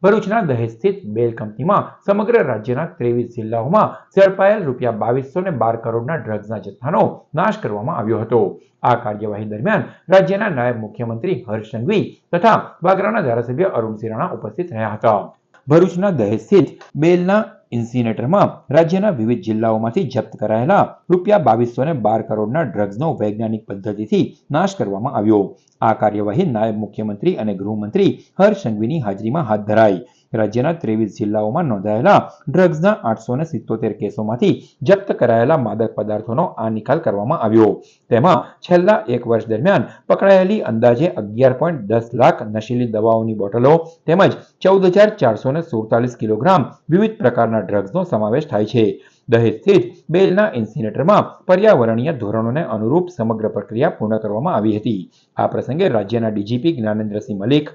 ભરૂચના દહેજ સ્થિત બેલ કંપનીમાં સમગ્ર રાજ્યના 23 જિલ્લાઓમાં ઝડપાયેલ ₹2212 કરોડના ડ્રગ્સના જથ્થાનો નાશ કરવામાં આવ્યો હતો। આ કાર્યવાહી દરમિયાન રાજ્યના નાયબ મુખ્યમંત્રી હર્ષ સંઘવી તથા વાગરાના ધારાસભ્ય અરુણ સિરાણા ઉપસ્થિત રહ્યા હતા। ભરૂચના દહેજ સ્થિત બેલના ઇન્સિનેટરમાં રાજ્યના વિવિધ જિલ્લાઓમાંથી જપ્ત કરાયેલા ₹2212 કરોડના ડ્રગ્સનો વૈજ્ઞાનિક પદ્ધતિથી નાશ કરવામાં આવ્યો। આ કાર્યવાહી નાયબ મુખ્યમંત્રી અને ગૃહમંત્રી હર્ષ સંઘવીની હાજરીમાં હાથ ધરાઈ। રાજ્યના 23 જિલ્લાઓમાં નોંધાયેલા ડ્રગ્સના 877 કેસોમાંથી જપ્ત કરાયેલા માદક પદાર્થોનો આ નિકાલ કરવામાં આવ્યો। તેમાં છેલ્લા 1 વર્ષ દરમિયાન પકડાયેલી અંદાજે 11.10 લાખ નશીલી દવાઓની બોટલો તેમજ 14,447 કિલોગ્રામ વિવિધ પ્રકારના ડ્રગ્સનો સમાવેશ થાય છે। દહેજ સ્થિત બેલના ઇન્સિનેટરમાં પર્યાવરણીય ધોરણોને અનુરૂપ સમગ્ર પ્રક્રિયા પૂર્ણ કરવામાં આવી હતી। આ પ્રસંગે રાજ્યના ડીજીપી જ્ઞાનેન્દ્રસિંહ મલિક,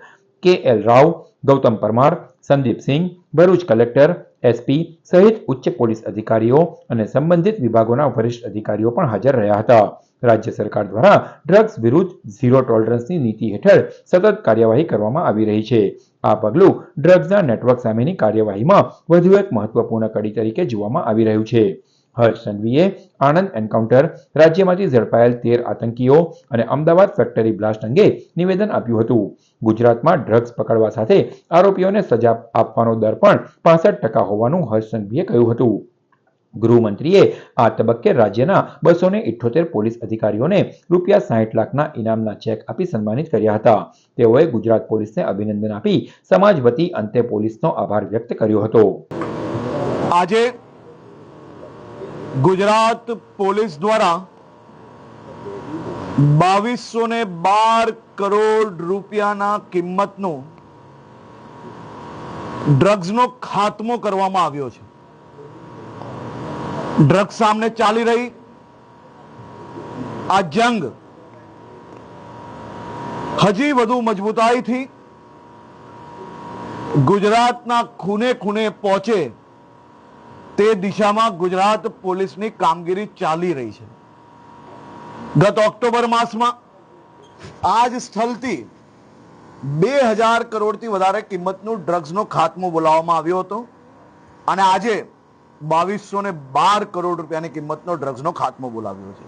KL રાવ, ગૌતમ પરમાર, સંદીપ સિંહ, ભરૂચ કલેક્ટર, એસપી સહિત ઉચ્ચ પોલીસ અધિકારીઓ અને સંબંધિત વિભાગોના વરિષ્ઠ અધિકારીઓ પણ હાજર રહ્યા હતા। રાજ્ય સરકાર દ્વારા ડ્રગ્સ વિરુદ્ધ ઝીરો ટોલરન્સની નીતિ હેઠળ સતત કાર્યવાહી કરવામાં આવી રહી છે। આ પગલું ડ્રગ્સના નેટવર્ક સામેની કાર્યવાહીમાં વધુ એક મહત્વપૂર્ણ કડી તરીકે જોવામાં આવી રહ્યું છે। હર્ષ સંઘવીએ આણંદ એન્કાઉન્ટર, રાજ્યમાંથી ઝડપાયેલ 13 આતંકીઓ અને અમદાવાદ ફેક્ટરી બ્લાસ્ટ અંગે નિવેદન આપ્યું હતું। ગુજરાતમાં ડ્રગ્સ પકડવા સાથે આરોપીઓને સજા આપવાનો દર પણ 65% હોવાનું હર્ષ સંઘવીએ કહ્યું હતું। ગૃહમંત્રીએ આ તબક્કે રાજ્યના 278 પોલીસ અધિકારીઓને ₹60 લાખના ઇનામના ચેક આપી સન્માનિત કર્યા હતા। તેઓએ ગુજરાત પોલીસને અભિનંદન આપી સમાજ વતી અંતે પોલીસનો આભાર વ્યક્ત કર્યો હતો। આજે ગુજરાત પોલીસ દ્વારા 2212 કરોડ રૂપિયાના કિંમતનો ડ્રગ્સનો ખાત્મો કરવામાં આવ્યો છે। ડ્રગ્સ સામે ચાલી રહી આ જંગ હજી વધુ મજબૂતાઈથી ગુજરાતના ખૂણે ખૂણે પહોંચે તે દિશામાં ગુજરાત પોલીસની કામગીરી ચાલી રહી છે। ગત ઓક્ટોબર માસમાં આ જ સ્થળથી 2000 કરોડથી વધારે કિંમતનું ડ્રગ્સનો ખાત્મો બોલાવવામાં આવ્યો હતો અને આજે 2212 કરોડ રૂપિયાની કિંમતનો ડ્રગ્સનો ખાત્મો બોલાવ્યો છે।